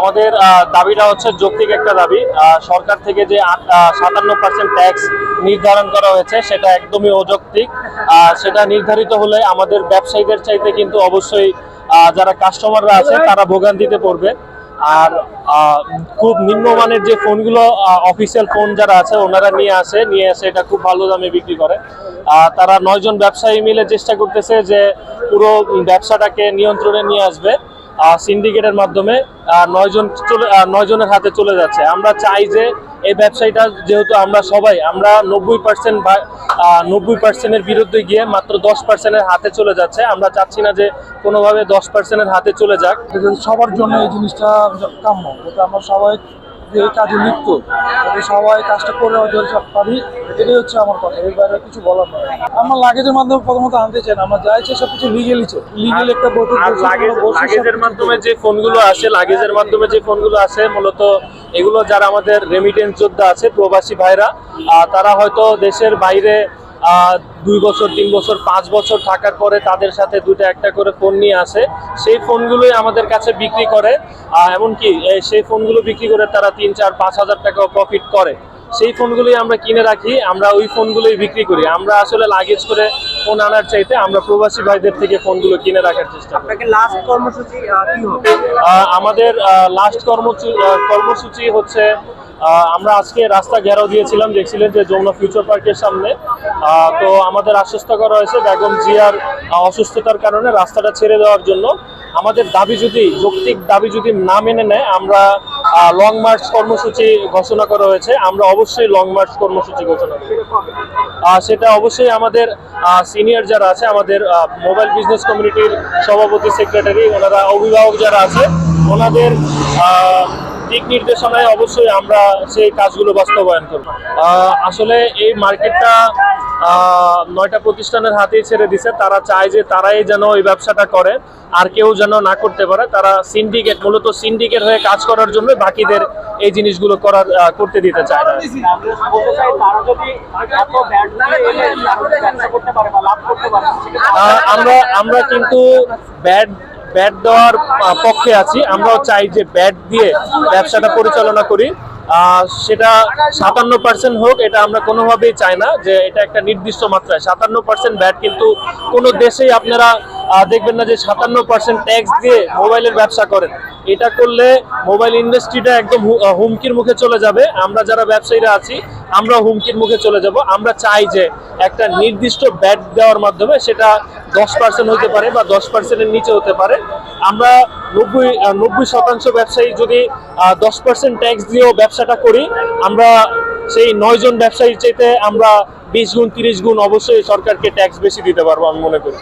আমাদের দাবিটা হচ্ছে যৌক্তিক একটা দাবি। সরকার থেকে যে 57% ট্যাক্স নির্ধারণ করা হয়েছে সেটা একদমই অযৌক্তিক। সেটা নির্ধারিত হলে আমাদের ব্যবসায়ীদের চাইতে কিন্তু অবশ্যই যারা কাস্টমাররা আছে তারা ভোগান্তিতে পড়বে। আর খুব নিম্নমানের যে ফোনগুলো অফিসিয়াল ফোন যারা আছে ওনারা নিয়ে আসে এটা খুব ভালো দামে বিক্রি করে। তারা 9 জন ব্যবসায়ী মিলে চেষ্টা করতেছে যে পুরো ব্যবসাটাকে নিয়ন্ত্রণে নিয়ে আসবে। সিন্ডিকেটের মাধ্যমে 9 জনের হাতে চলে যাচ্ছে। আমরা চাই যে এই ব্যবসায়ীটা যেহেতু আমরা 90%-এর বিরুদ্ধে গিয়ে মাত্র 10%-এর হাতে চলে যাচ্ছে। আমরা চাচ্ছি না যে কোনোভাবে 10%-এর হাতে চলে যাক। সবার জন্য এই জিনিসটা কাম্য, যাতে আমরা সবাই যে কাজে লিপ্ত সবাই কাজটা করে পারি, এটাই হচ্ছে আমার কথা। এর বাইরে কিছু বলার নয়। আমরা লাগেজের মাধ্যমে প্রথমত আনতে চাই না, আমরা চাইছি সবকিছু লিগেল একটা লাগেজের মাধ্যমে যে ফোনগুলো আসে মূলত এগুলো যারা আমাদের রেমিটেন্স যোদ্ধা আছে প্রবাসী ভাইরা, তারা হয়তো দেশের বাইরে 2 বছর 3 বছর 5 বছর থাকার পরে তাদের সাথে 2টা-1টা করে ফোন নিয়ে আসে। সেই ফোনগুলোই আমাদের কাছে বিক্রি করে। এমনকি সেই ফোনগুলো বিক্রি করে তারা 3, 4, 5 হাজার টাকাও প্রফিট করে। সেই ফোনগুলোই আমরা কিনে রাখি, আমরা ওই ফোনগুলোই বিক্রি করি। আমরা আসলে লাগেজ করে ফোন আনার চাইতে আমরা প্রবাসী ভাইদের থেকে ফোনগুলো কিনে রাখার চেষ্টা করি। আপনাকে লাস্ট কর্মসূচি কি হবে? আমাদের লাস্ট কর্মসূচি হচ্ছে আমরা আজকে রাস্তা ঘেরাও দিয়েছিলাম, দেখছিলেন যে যমুনা ফিউচার পার্কের সামনে। তো আমাদের আশ্বস্ত করা হয়েছে বেগম জিয়ার অসুস্থতার কারণে রাস্তাটা ছেড়ে দেওয়ার জন্য। আমাদের যৌক্তিক দাবি যদি না মেনে নেয়, আমরা লং মার্চ কর্মসূচি ঘোষণা করা হয়েছে। আমরা অবশ্যই লং মার্চ কর্মসূচি ঘোষণা করি। সেটা অবশ্যই আমাদের সিনিয়র যারা আছে, আমাদের মোবাইল বিজনেস কমিউনিটির সভাপতি, সেক্রেটারি, ওনারা অভিভাবক যারা আছে ওনাদের দিক নির্দেশনায় অবশ্যই আমরা সেই কাজগুলো বাস্তবায়ন করব। আসলে এই মার্কেটটা 9টা প্রতিষ্ঠানের হাতেই ছেড়ে দিছে। তারা চায় যে তারাই যেন এই ব্যবসাটা করে, আর কেউ যেন না করতে পারে। তারা মূলত সিন্ডিকেট হয়ে কাজ করার জন্য বাকিদের এই জিনিসগুলো করতে দিতে চায় না। আমরা কিন্তু ব্যাট দেওয়ার পক্ষে আছি। আমরাও চাই যে ব্যাট দিয়ে ব্যবসাটা পরিচালনা করি। সেটা 57% হোক, এটা আমরা কোনোভাবেই চাই না যে এটা একটা নির্দিষ্ট মাত্রায় 57% ব্যাট। কিন্তু কোনো দেশেই আপনারা দেখবেন না যে 57% ট্যাক্স দিয়ে মোবাইলের ব্যবসা করেন। এটা করলে মোবাইল ইন্ডাস্ট্রিটা একদম হুমকির মুখে চলে যাবে। আমরা যারা ব্যবসায়ীরা আছি আমরা হুমকির মুখে চলে যাব। আমরা চাই যে একটা নির্দিষ্ট ব্যাট দেওয়ার মাধ্যমে সেটা 10% হতে পারে বা 10%-এর নিচে হতে পারে। আমরা 90% ব্যবসায়ী যদি 10% ট্যাক্স দিয়েও ব্যবসাটা করি, আমরা সেই 9 জন ব্যবসায়ীর চাইতে আমরা 20 গুণ 30 গুণ অবশ্যই সরকারকে ট্যাক্স বেশি দিতে পারবো আমি মনে করি।